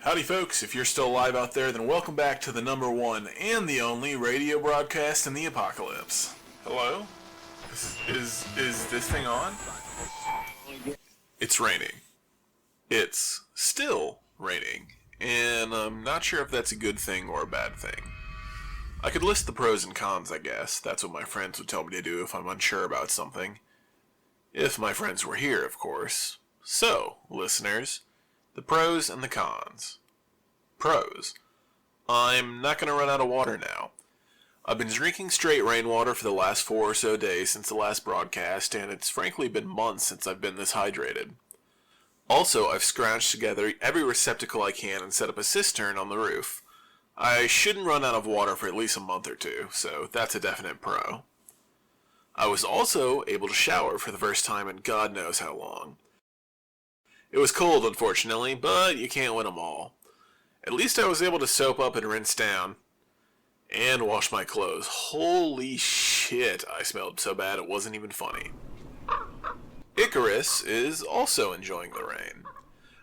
Howdy folks, if you're still alive out there, then welcome back to the number one and the only radio broadcast in the apocalypse. Hello? Is this thing on? It's raining. It's still raining, and I'm not sure if that's a good thing or a bad thing. I could list the pros and cons, I guess. That's what my friends would tell me to do if I'm unsure about something. If my friends were here, of course. So, listeners, the pros and the cons. Pros. I'm not going to run out of water now. I've been drinking straight rainwater for the last 4 or so days since the last broadcast, and it's frankly been months since I've been this hydrated. Also, I've scrounged together every receptacle I can and set up a cistern on the roof. I shouldn't run out of water for at least a month or two, so that's a definite pro. I was also able to shower for the first time in God knows how long. It was cold, unfortunately, but you can't win them all. At least I was able to soap up and rinse down. And wash my clothes. Holy shit, I smelled so bad it wasn't even funny. Icarus is also enjoying the rain.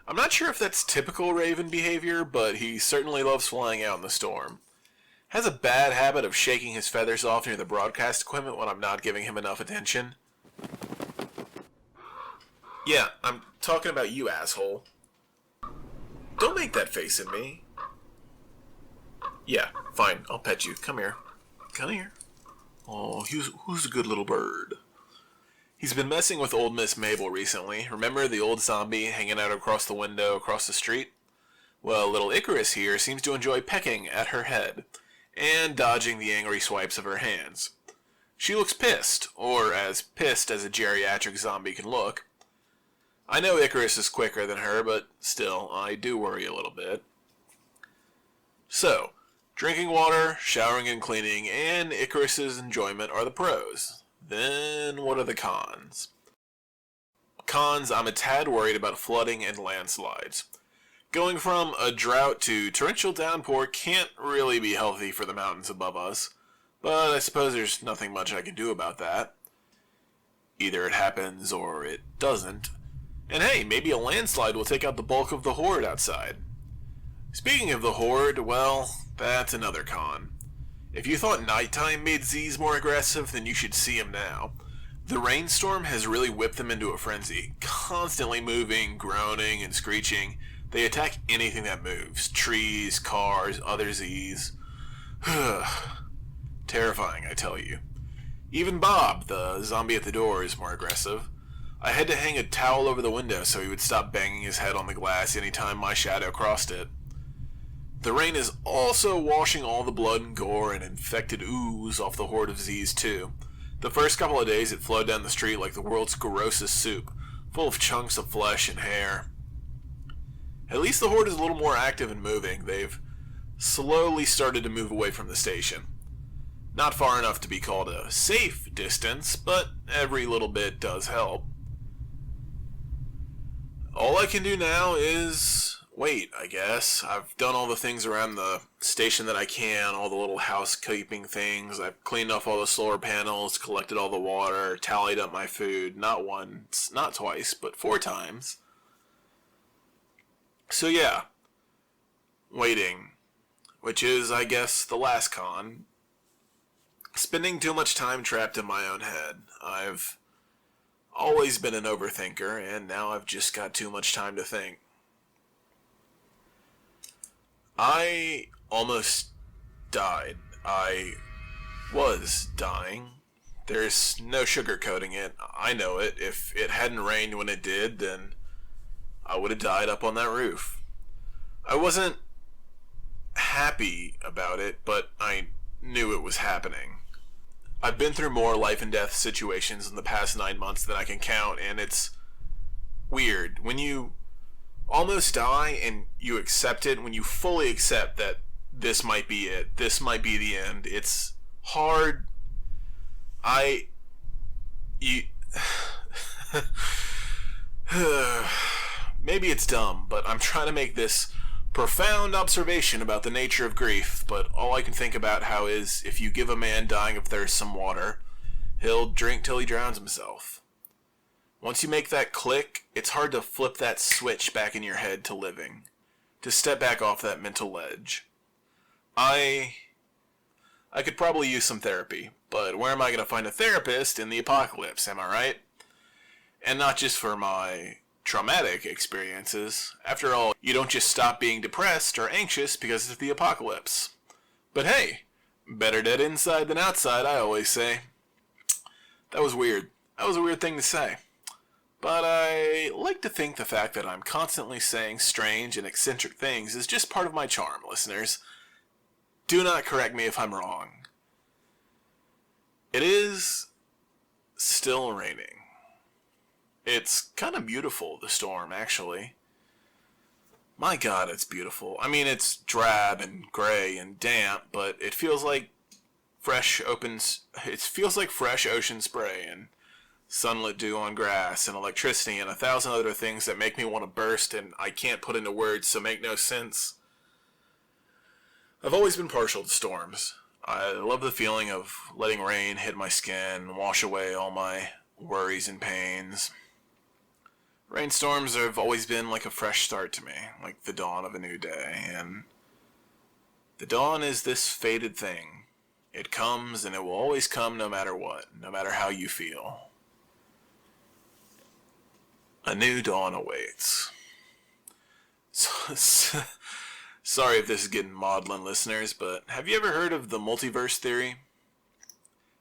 I'm not sure if that's typical Raven behavior, but he certainly loves flying out in the storm. Has a bad habit of shaking his feathers off near the broadcast equipment when I'm not giving him enough attention. Yeah, I'm talking about you, asshole. Don't make that face at me. Yeah, fine, I'll pet you. Come here. Come here. Oh, who's a good little bird? He's been messing with old Miss Mabel recently. Remember the old zombie hanging out across the window across the street? Well, little Icarus here seems to enjoy pecking at her head and dodging the angry swipes of her hands. She looks pissed, or as pissed as a geriatric zombie can look. I know Icarus is quicker than her, but still, I do worry a little bit. So, drinking water, showering and cleaning, and Icarus's enjoyment are the pros. Then, what are the cons? Cons, I'm a tad worried about flooding and landslides. Going from a drought to torrential downpour can't really be healthy for the mountains above us, but I suppose there's nothing much I can do about that. Either it happens or it doesn't. And hey, maybe a landslide will take out the bulk of the horde outside. Speaking of the horde, well, that's another con. If you thought nighttime made Z's more aggressive, then you should see them now. The rainstorm has really whipped them into a frenzy, constantly moving, groaning, and screeching. They attack anything that moves. Trees, cars, other Z's. Terrifying, I tell you. Even Bob, the zombie at the door, is more aggressive. I had to hang a towel over the window so he would stop banging his head on the glass anytime my shadow crossed it. The rain is also washing all the blood and gore and infected ooze off the horde of Z's too. The first couple of days it flowed down the street like the world's grossest soup, full of chunks of flesh and hair. At least the horde is a little more active and moving. They've slowly started to move away from the station. Not far enough to be called a safe distance, but every little bit does help. All I can do now is wait, I guess. I've done all the things around the station that I can, all the little housekeeping things. I've cleaned off all the solar panels, collected all the water, tallied up my food, not once, not twice, but 4 times. So yeah, waiting, which is, I guess, the last con. Spending too much time trapped in my own head. I've always been an overthinker, and now I've just got too much time to think. I almost died. I was dying. There's no sugarcoating it. I know it. If it hadn't rained when it did, then I would have died up on that roof. I wasn't happy about it, but I knew it was happening. I've been through more life and death situations in the past 9 months than I can count, and it's weird. When you almost die and you accept it, when you fully accept that this might be it, this might be the end, it's hard. Maybe it's dumb, but I'm trying to make this profound observation about the nature of grief, but all I can think about how is, if you give a man dying of thirst some water, he'll drink till he drowns himself. Once you make that click, it's hard to flip that switch back in your head to living. to step back off that mental ledge. I could probably use some therapy, but where am I going to find a therapist in the apocalypse, am I right? And not just for my traumatic experiences. After all, you don't just stop being depressed or anxious because of the apocalypse. But hey, better dead inside than outside, I always say. That was weird. That was a weird thing to say. But I like to think the fact that I'm constantly saying strange and eccentric things is just part of my charm, listeners. Do not correct me if I'm wrong. It is still raining. It's kind of beautiful, the storm, actually. My God, it's beautiful. I mean, it's drab and gray and damp, but it feels like fresh ocean spray and sunlit dew on grass and electricity and 1,000 other things that make me want to burst and I can't put into words so make no sense. I've always been partial to storms. I love the feeling of letting rain hit my skin and wash away all my worries and pains. Rainstorms have always been like a fresh start to me, like the dawn of a new day, and the dawn is this fated thing. It comes and it will always come no matter what, no matter how you feel. A new dawn awaits. Sorry if this is getting maudlin, listeners, but have you ever heard of the multiverse theory?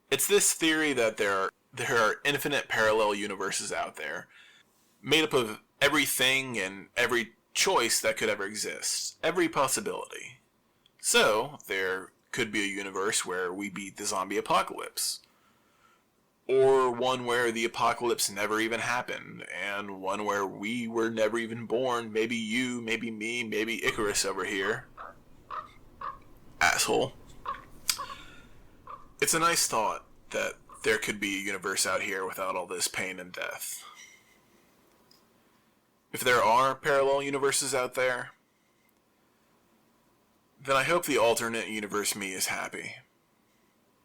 It's this theory that there are infinite parallel universes out there, made up of everything and every choice that could ever exist, every possibility. So, there could be a universe where we beat the zombie apocalypse, or one where the apocalypse never even happened, and one where we were never even born, maybe you, maybe me, maybe Icarus over here. Asshole. It's a nice thought that there could be a universe out here without all this pain and death. If there are parallel universes out there, then I hope the alternate universe me is happy.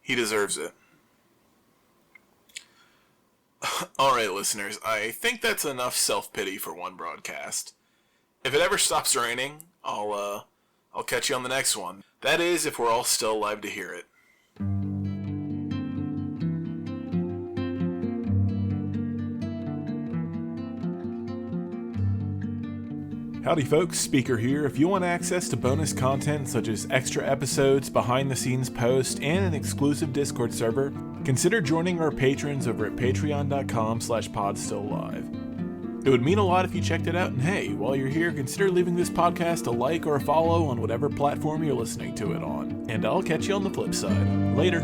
He deserves it. Alright, listeners, I think that's enough self-pity for one broadcast. If it ever stops raining, I'll catch you on the next one. That is, if we're all still alive to hear it. Howdy folks, Speaker here. If you want access to bonus content such as extra episodes, behind-the-scenes posts, and an exclusive Discord server, consider joining our patrons over at patreon.com/podstilllive. It would mean a lot if you checked it out, and hey, while you're here, consider leaving this podcast a like or a follow on whatever platform you're listening to it on. And I'll catch you on the flip side. Later.